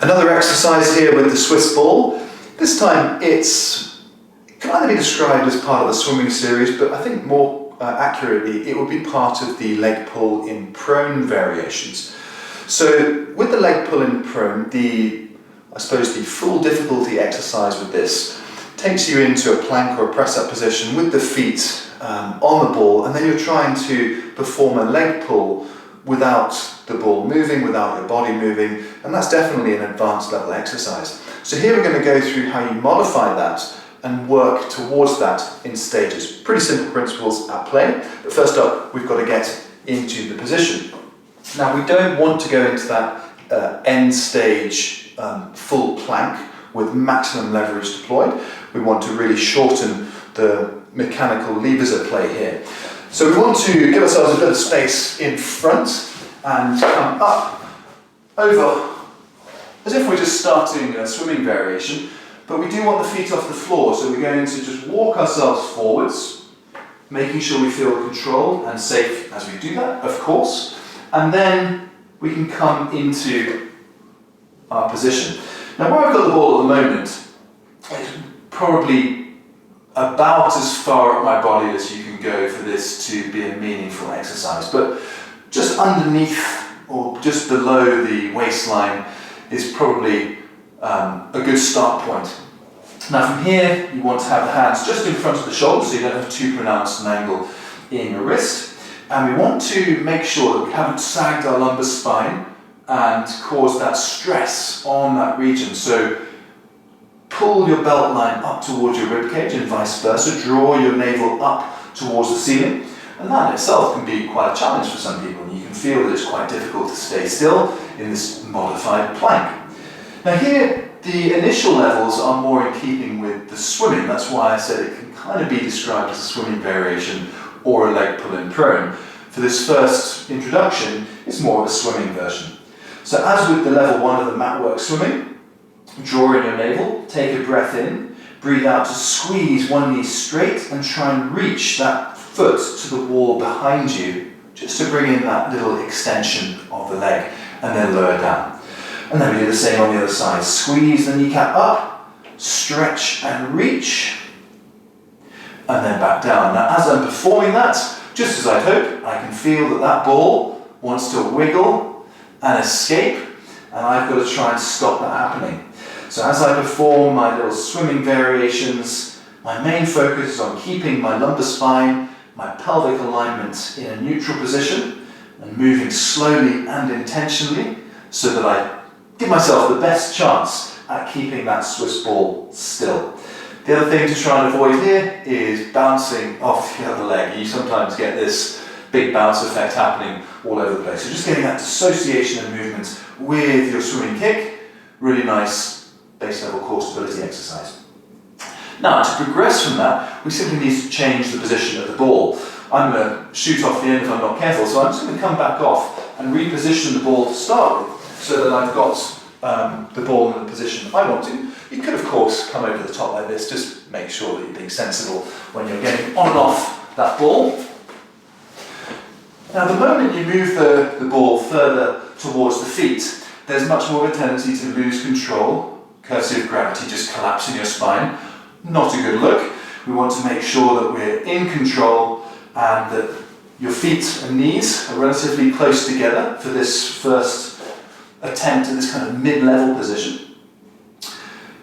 Another exercise here with the Swiss ball. This time it can either be described as part of the swimming series, but I think more accurately it would be part of the leg pull in prone variations. So with the leg pull in prone, I suppose the full difficulty exercise with this takes you into a plank or a press-up position with the feet on the ball, and then you're trying to perform a leg pull without the ball moving, without your body moving, and that's definitely an advanced level exercise. So here we're going to go through how you modify that and work towards that in stages. Pretty simple principles at play, but first up we've got to get into the position. Now we don't want to go into that end stage full plank with maximum leverage deployed. We want to really shorten the mechanical levers at play here. So we want to give ourselves a bit of space in front and come up, over, as if we're just starting a swimming variation, but we do want the feet off the floor, so we're going to just walk ourselves forwards, making sure we feel controlled and safe as we do that, of course, and then we can come into our position. Now where I've got the ball at the moment, it's probably about as far up my body as you can go for this to be a meaningful exercise, but just underneath or just below the waistline is probably a good start point. Now from here you want to have the hands just in front of the shoulders so you don't have too pronounced an angle in your wrist, and we want to make sure that we haven't sagged our lumbar spine and caused that stress on that region. So pull your belt line up towards your ribcage and vice versa. Draw your navel up towards the ceiling. And that in itself can be quite a challenge for some people. And you can feel that it's quite difficult to stay still in this modified plank. Now here, the initial levels are more in keeping with the swimming. That's why I said it can kind of be described as a swimming variation or a leg pull in prone. For this first introduction, it's more of a swimming version. So as with the level 1 of the mat work swimming, draw in your navel, take a breath in, breathe out to squeeze one knee straight and try and reach that foot to the wall behind you, just to bring in that little extension of the leg, and then lower down. And then we do the same on the other side. Squeeze the kneecap up, stretch and reach, and then back down. Now as I'm performing that, just as I'd hope, I can feel that that ball wants to wiggle and escape, and I've got to try and stop that happening. So as I perform my little swimming variations, my main focus is on keeping my lumbar spine, my pelvic alignment in a neutral position, and moving slowly and intentionally so that I give myself the best chance at keeping that Swiss ball still. The other thing to try and avoid here is bouncing off the other leg. You sometimes get this big bounce effect happening all over the place. So just getting that dissociation of movement with your swimming kick, really nice base level core stability exercise. Now to progress from that, we simply need to change the position of the ball. I'm going to shoot off the end if I'm not careful, so I'm just going to come back off and reposition the ball to start with so that I've got the ball in the position I want to. You could of course come over the top like this, just make sure that you're being sensible when you're getting on and off that ball. Now the moment you move the ball further towards the feet, there's much more of a tendency to lose control, courtesy of gravity just collapsing your spine. Not a good look. We want to make sure that we're in control and that your feet and knees are relatively close together for this first attempt at this kind of mid-level position.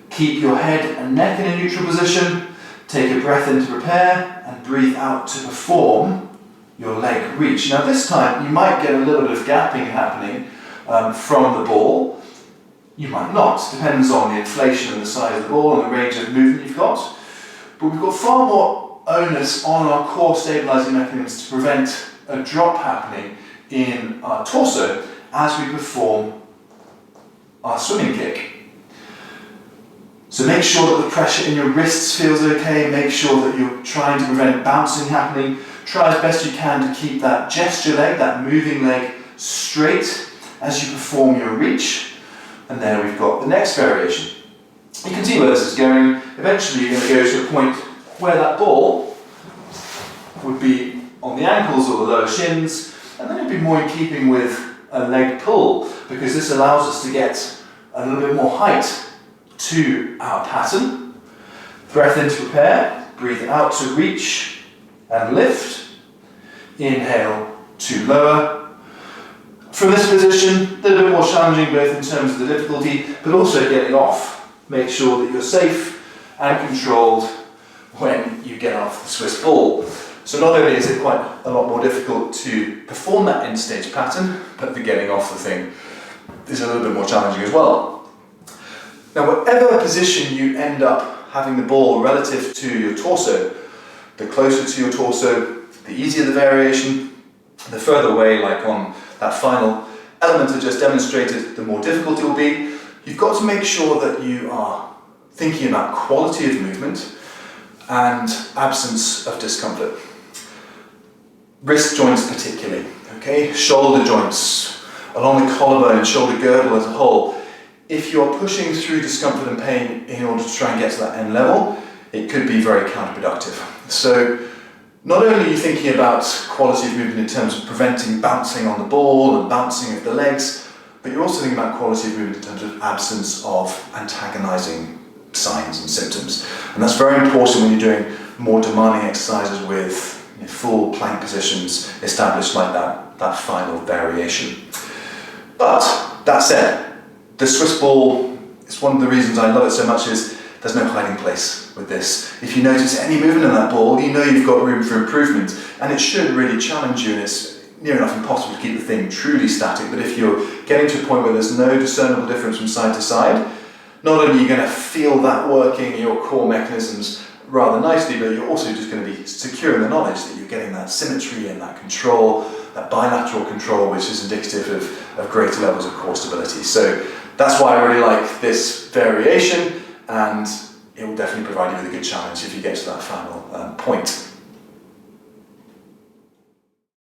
Keep your head and neck in a neutral position. Take a breath in to prepare and breathe out to perform your leg reach. Now this time you might get a little bit of gapping happening from the ball. You might not, depends on the inflation and the size of the ball and the range of movement you've got. But we've got far more onus on our core stabilising mechanisms to prevent a drop happening in our torso as we perform our swimming kick. So make sure that the pressure in your wrists feels okay, make sure that you're trying to prevent bouncing happening. Try as best you can to keep that gesture leg, that moving leg, straight as you perform your reach. And there we've got the next variation. You can see where this is going. Eventually you're going to go to a point where that ball would be on the ankles or the lower shins, and then it'd be more in keeping with a leg pull, because this allows us to get a little bit more height to our pattern. Breath in to prepare, breathe out to reach and lift. Inhale to lower. From this position, a little bit more challenging both in terms of the difficulty, but also getting off. Make sure that you're safe and controlled when you get off the Swiss ball. So not only is it quite a lot more difficult to perform that end stage pattern, but the getting off the thing is a little bit more challenging as well. Now, whatever position you end up having the ball relative to your torso, the closer to your torso, the easier the variation, the further away, like on that final element I just demonstrated, the more difficult it will be. You've got to make sure that you are thinking about quality of movement and absence of discomfort. Wrist joints particularly, okay? Shoulder joints, along the collarbone, shoulder girdle as a whole. If you're pushing through discomfort and pain in order to try and get to that end level, it could be very counterproductive. So not only are you thinking about quality of movement in terms of preventing bouncing on the ball and bouncing of the legs, but you're also thinking about quality of movement in terms of absence of antagonizing signs and symptoms. And that's very important when you're doing more demanding exercises with full plank positions established like that final variation. But that said, the Swiss ball, it's one of the reasons I love it so much is there's no hiding place with this. If you notice any movement in that ball, you know you've got room for improvement, and it should really challenge you, and it's near enough impossible to keep the thing truly static. But if you're getting to a point where there's no discernible difference from side to side, not only are you going to feel that working in your core mechanisms rather nicely, but you're also just going to be secure in the knowledge that you're getting that symmetry and that control, that bilateral control, which is indicative of greater levels of core stability. So that's why I really like this variation, and it will definitely provide you with a good challenge if you get to that final point.